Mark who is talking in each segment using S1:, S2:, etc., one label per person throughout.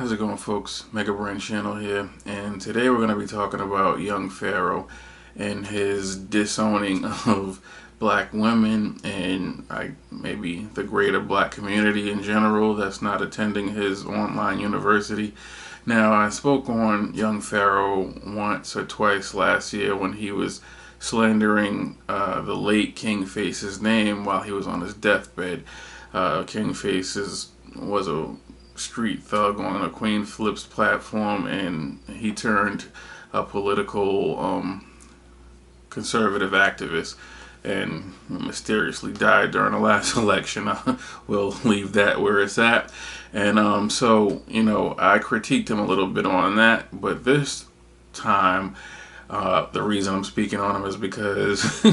S1: How's it going, folks? Mega Brain Channel here, and today we're going to be talking about young Pharaoh and his disowning of black women and maybe the greater black community in general that's not attending his online university. Now, I spoke on young Pharaoh once or twice last year when he was slandering the late King Face's name while he was on his deathbed. King Faces was a street thug on a Queen Flips platform, and he turned a political conservative activist and mysteriously died during the last election. We'll leave that where it's at. And so, I critiqued him a little bit on that, but this time, the reason I'm speaking on him is because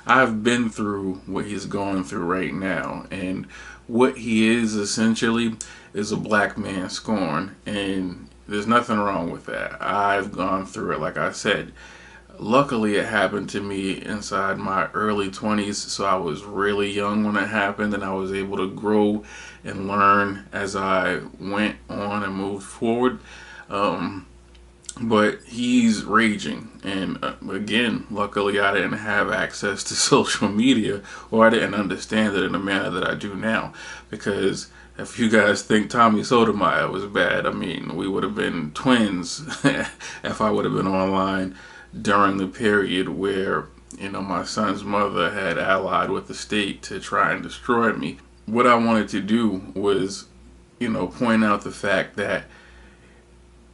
S1: I've been through what he's going through right now, and what he is essentially is a black man scorn, and there's nothing wrong with that. I've gone through it, like I said. Luckily, it happened to me inside my early 20s, so I was really young when it happened, and I was able to grow and learn as I went on and moved forward. But he's raging, and again, luckily I didn't have access to social media, or I didn't understand it in the manner that I do now, because if you guys think Tommy Sotomayor was bad, I mean, we would have been twins if I would have been online during the period where, my son's mother had allied with the state to try and destroy me. What I wanted to do was, point out the fact that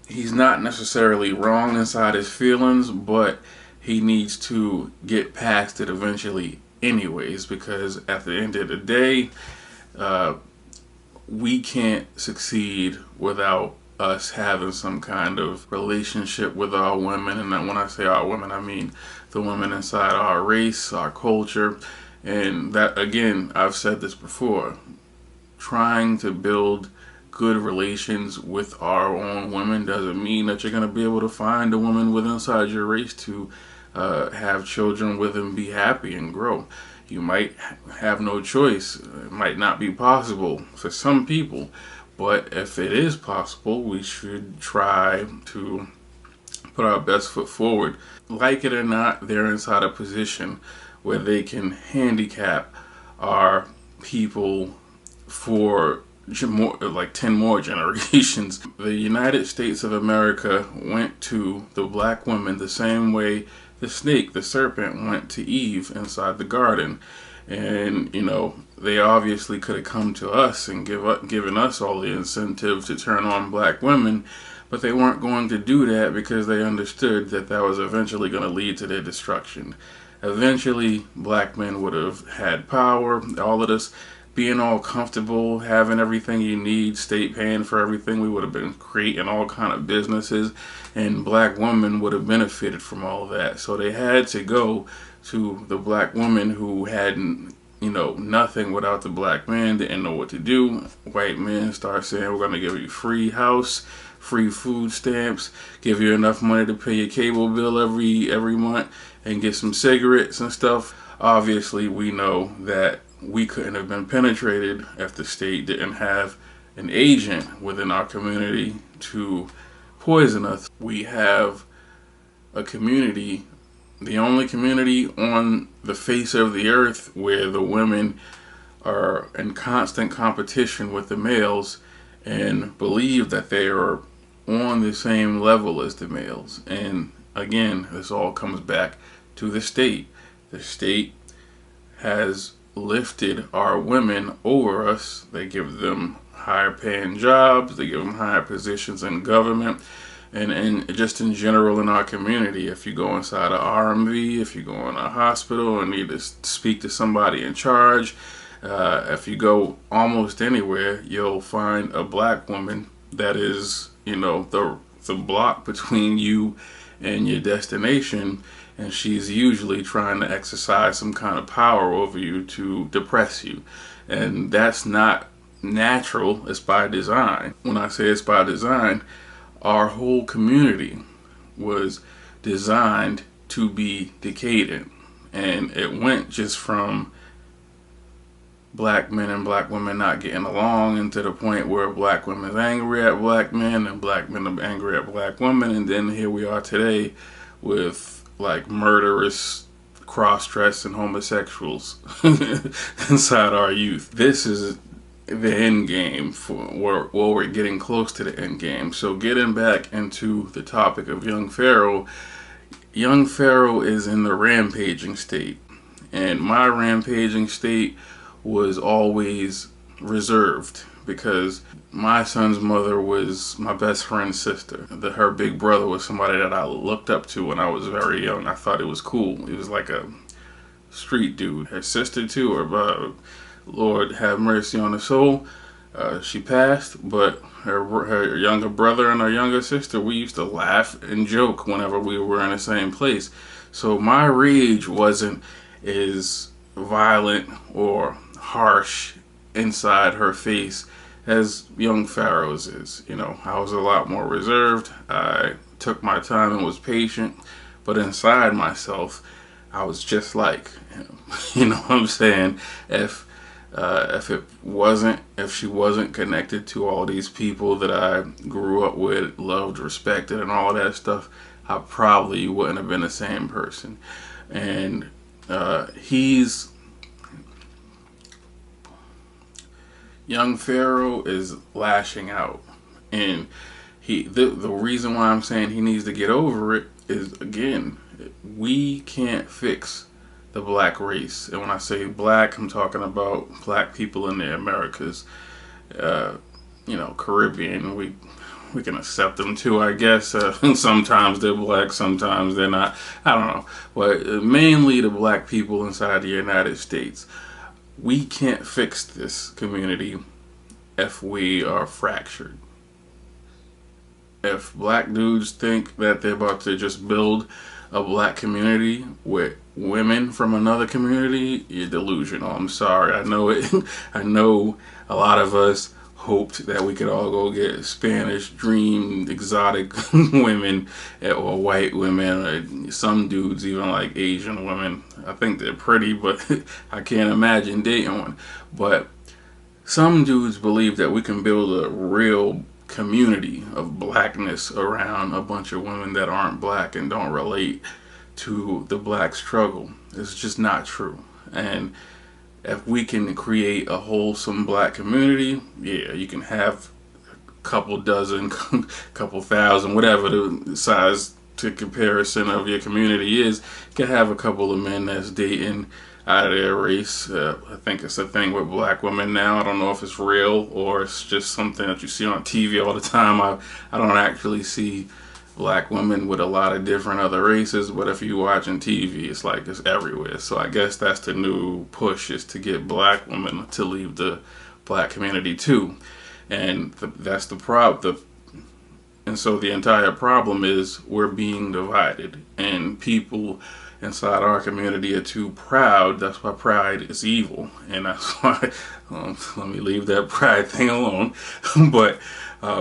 S1: he's not necessarily wrong inside his feelings, but he needs to get past it eventually anyways, because at the end of the day, we can't succeed without us having some kind of relationship with our women. And when I say our women, I mean the women inside our race, our culture. And that, again, I've said this before, trying to build good relations with our own women doesn't mean that you're going to be able to find a woman within inside your race to have children with and be happy and grow. You might have no choice. It might not be possible for some people, but if it is possible, we should try to put our best foot forward. Like it or not, they're inside a position where they can handicap our people for like 10 more generations. The United States of America went to the black women the same way the snake, the serpent, went to Eve inside the garden. And, they obviously could have come to us and given us all the incentive to turn on black women, but they weren't going to do that because they understood that that was eventually going to lead to their destruction. Eventually, black men would have had power. All of this being all comfortable, having everything you need, state paying for everything, we would have been creating all kind of businesses, and black women would have benefited from all of that. So they had to go to the black woman who had, nothing without the black man, didn't know what to do. White men start saying, we're going to give you free house, free food stamps, give you enough money to pay your cable bill every month, and get some cigarettes and stuff. Obviously, we know that we couldn't have been penetrated if the state didn't have an agent within our community to poison us. We have a community, the only community on the face of the earth where the women are in constant competition with the males and believe that they are on the same level as the males. And again, this all comes back to the state. The state has lifted our women over us. They give them higher paying jobs, they give them higher positions in government, and just in general in our community. If you go inside a RMV, if you go in a hospital and need to speak to somebody in charge, if you go almost anywhere, you'll find a black woman that is, the block between you and your destination, and she's usually trying to exercise some kind of power over you to depress you. And that's not natural, it's by design. When I say it's by design, our whole community was designed to be decadent. And it went just from black men and black women not getting along, and to the point where black women's angry at black men and black men are angry at black women, and then here we are today with like murderous cross-dressing homosexuals inside our youth. This is the end game we're getting close to the end game. So getting back into the topic of young Pharaoh is in the rampaging state, and my rampaging state was always reserved because my son's mother was my best friend's sister. Her big brother was somebody that I looked up to when I was very young. I thought it was cool. He was like a street dude. Her sister too, or Lord have mercy on her soul. She passed, but her younger brother and her younger sister, we used to laugh and joke whenever we were in the same place. So my rage wasn't as violent or harsh inside her face as young Pharaoh's is. You know, I was a lot more reserved. I took my time and was patient, but inside myself, I was just like him. You know what I'm saying? If she wasn't connected to all these people that I grew up with, loved, respected, and all that stuff, I probably wouldn't have been the same person. And young Pharaoh is lashing out, and the reason why I'm saying he needs to get over it is, again, we can't fix the black race. And when I say black, I'm talking about black people in the Americas, you know, Caribbean. We can accept them too, I guess. Sometimes they're black, sometimes they're not. I don't know. But mainly the black people inside the United States. We can't fix this community if we are fractured. If black dudes think that they're about to just build a black community with women from another community, you're delusional. I'm sorry. I know it. I know a lot of us hoped that we could all go get Spanish dream exotic women, or white women, or some dudes even like Asian women. I think they're pretty, but I can't imagine dating one. But some dudes believe that we can build a real community of blackness around a bunch of women that aren't black and don't relate to the black struggle. It's just not true. And if we can create a wholesome black community, yeah, you can have a couple dozen, couple thousand, whatever the size to comparison of your community is. You can have a couple of men that's dating out of their race. I think it's a thing with black women now. I don't know if it's real or it's just something that you see on TV all the time. I don't actually see black women with a lot of different other races, but if you watching TV, it's like it's everywhere. So I guess that's the new push, is to get black women to leave the black community too. And that's the problem. And so the entire problem is we're being divided, and people inside our community are too proud. That's why pride is evil, and that's why let me leave that pride thing alone. But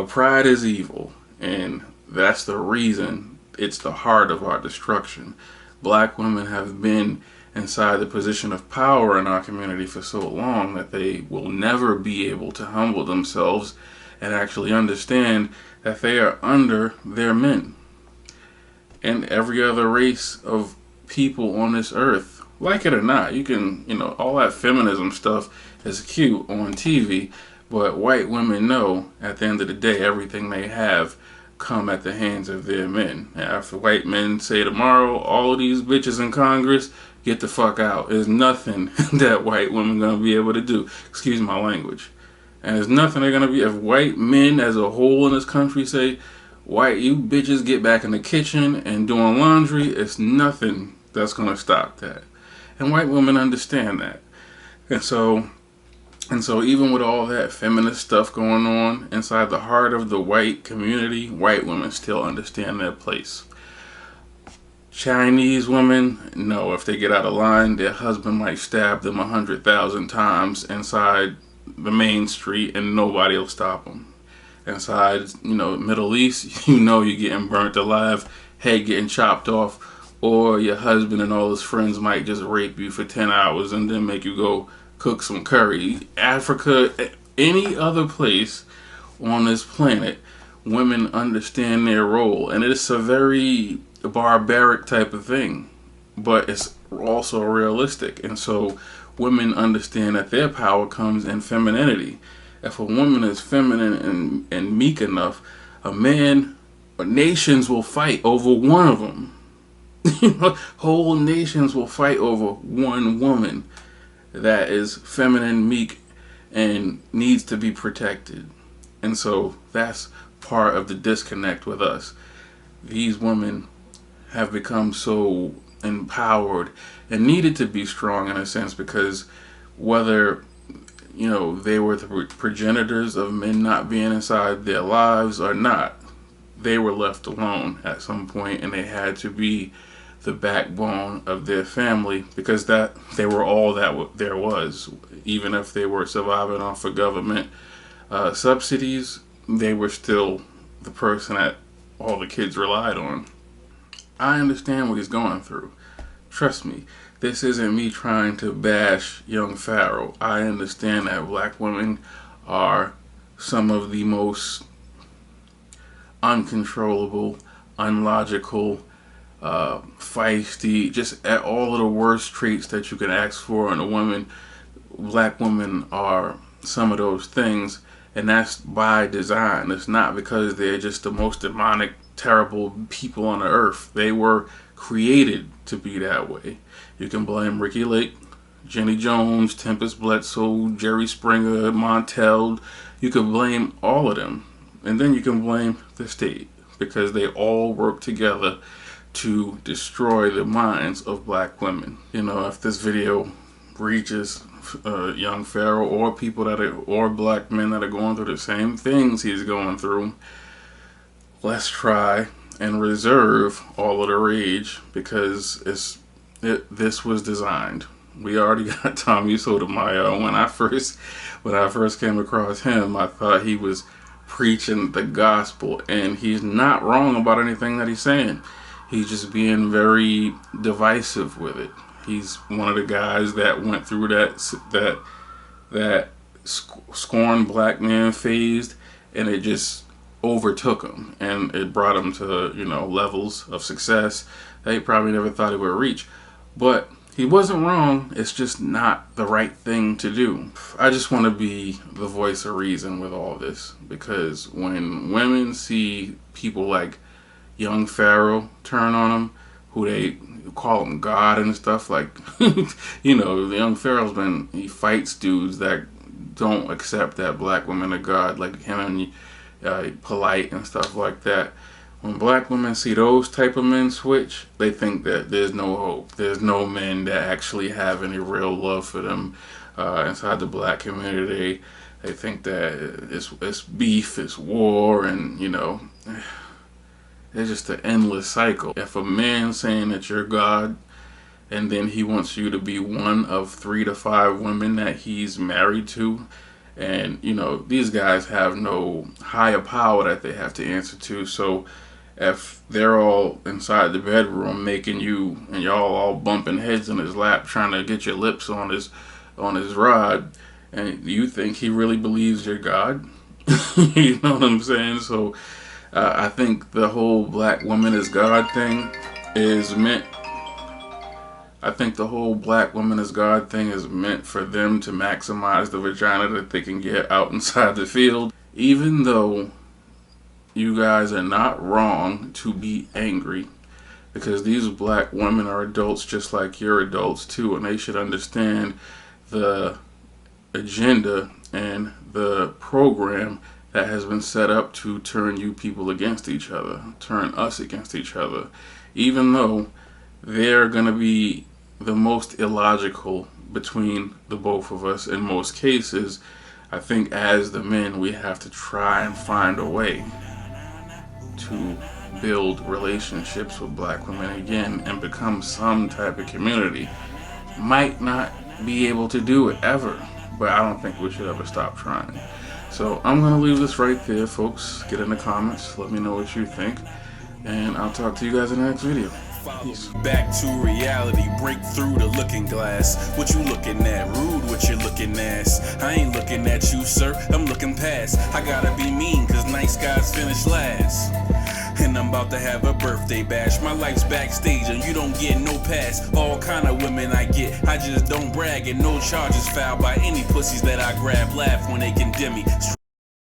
S1: pride is evil, and that's the reason. It's the heart of our destruction. Black women have been inside the position of power in our community for so long that they will never be able to humble themselves and actually understand that they are under their men. And every other race of people on this earth, like it or not, you can, you know, all that feminism stuff is cute on TV, but white women know at the end of the day everything they have come at the hands of their men. Now, if white men say tomorrow, all of these bitches in Congress, get the fuck out, there's nothing that white women gonna be able to do. Excuse my language. And there's nothing they're gonna be. If white men as a whole in this country say, white, you bitches get back in the kitchen and doing laundry, it's nothing that's gonna stop that. And white women understand that. And so even with all that feminist stuff going on inside the heart of the white community, white women still understand their place. Chinese women know if they get out of line, their husband might stab them 100,000 times inside the main street and nobody will stop them. Inside, you know, Middle East, you know you're getting burnt alive, head getting chopped off, or your husband and all his friends might just rape you for 10 hours and then make you go cook some curry. Africa, any other place on this planet, women understand their role, and it's a very barbaric type of thing, but it's also realistic. And so women understand that their power comes in femininity. If a woman is feminine and meek enough, a man, nations will fight over one of them. Whole nations will fight over one woman that is feminine, meek, and needs to be protected. And so that's part of the disconnect with us. These women have become so empowered and needed to be strong in a sense, because whether they were the progenitors of men not being inside their lives or not, they were left alone at some point, and they had to be the backbone of their family, because that they were all that there was. Even if they were surviving off of government subsidies, they were still the person that all the kids relied on. I understand what he's going through. Trust me, this isn't me trying to bash young Pharaoh. I understand that black women are some of the most uncontrollable, unlogical, feisty, just at all of the worst traits that you can ask for in a woman. Black women are some of those things, and that's by design. It's not because they're just the most demonic, terrible people on the earth. They were created to be that way. You can blame Ricky Lake, Jenny Jones, Tempest Bledsoe, Jerry Springer, Montel. You can blame all of them. And then you can blame the state, because they all work together to destroy the minds of black women. If this video reaches young Pharaoh or people or black men that are going through the same things he's going through, let's try and reserve all of the rage, because this was designed. We already got Tommy Sotomayor. When I first came across him, I thought he was preaching the gospel, and he's not wrong about anything that he's saying. He's just being very divisive with it. He's one of the guys that went through that Scorn black man phased, and it just overtook him, and it brought him to levels of success that he probably never thought he would reach. But he wasn't wrong. It's just not the right thing to do. I just want to be the voice of reason with all this, because when women see people like young Pharaoh turn on them, who they call him God and stuff, like the young Pharaoh's he fights dudes that don't accept that black women are God, like him, and polite and stuff like that. When black women see those type of men switch, they think that there's no hope. There's no men that actually have any real love for them inside the black community. They think that it's beef, it's war, and it's just an endless cycle. If a man's saying that you're God, and then he wants you to be one of 3 to 5 women that he's married to, and these guys have no higher power that they have to answer to. So if they're all inside the bedroom making you, and y'all all bumping heads in his lap trying to get your lips on his rod, and you think he really believes you're God, you know what I'm saying? So I think the whole black woman is God thing is meant. I think the whole black woman is God thing is meant for them to maximize the vagina that they can get out inside the field. Even though you guys are not wrong to be angry, because these black women are adults just like you're adults too, and they should understand the agenda and the program that has been set up to turn you people against each other, turn us against each other. Even though they're going to be the most illogical between the both of us in most cases, I think as the men we have to try and find a way to build relationships with black women again and become some type of community. Might not be able to do it ever, but I don't think we should ever stop trying. So I'm going to leave this right there, folks. Get in the comments. Let me know what you think. And I'll talk to you guys in the next video. Peace.
S2: Back to reality, break through the looking glass. What you looking at? Rude, what you looking at? I ain't looking at you, sir, I'm looking past. I gotta be mean, cause nice guys finish last. And I'm about to have a birthday bash. My life's backstage and you don't get no pass. All kind of women I get, I just don't brag. And no charges filed by any pussies that I grab. Laugh when they condemn me.